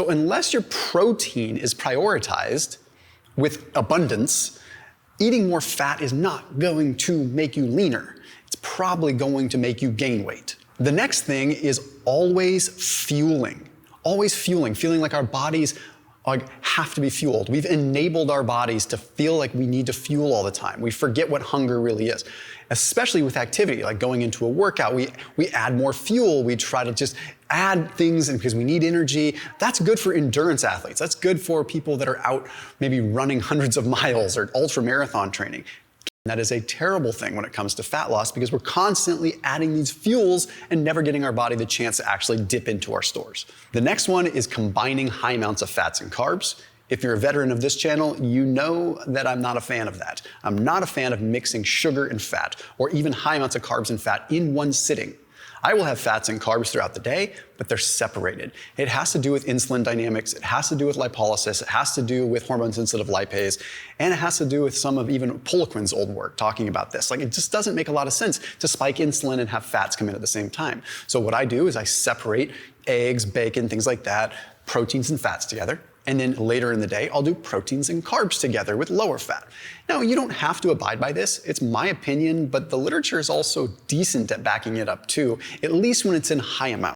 So unless your protein is prioritized with abundance, eating more fat is not going to make you leaner. It's probably going to make you gain weight. The next thing is always fueling. Always fueling, feeling like our bodies have to be fueled. We've enabled our bodies to feel like we need to fuel all the time. We forget what hunger really is, especially with activity, like going into a workout. We add more fuel. We try to just add things because we need energy. That's good for endurance athletes. That's good for people that are out maybe running hundreds of miles or ultra marathon training. That is a terrible thing when it comes to fat loss because we're constantly adding these fuels and never getting our body the chance to actually dip into our stores. The next one is combining high amounts of fats and carbs. If you're a veteran of this channel, you know that I'm not a fan of that. I'm not a fan of mixing sugar and fat or even high amounts of carbs and fat in one sitting. I will have fats and carbs throughout the day, but they're separated. It has to do with insulin dynamics, it has to do with lipolysis, it has to do with hormone-sensitive lipase, and it has to do with some of even Poliquin's old work talking about this. Like, it just doesn't make a lot of sense to spike insulin and have fats come in at the same time. So what I do is I separate eggs, bacon, things like that, proteins and fats together. And then later in the day, I'll do proteins and carbs together with lower fat. Now, you don't have to abide by this. It's my opinion, but the literature is also decent at backing it up too, at least when it's in high amounts.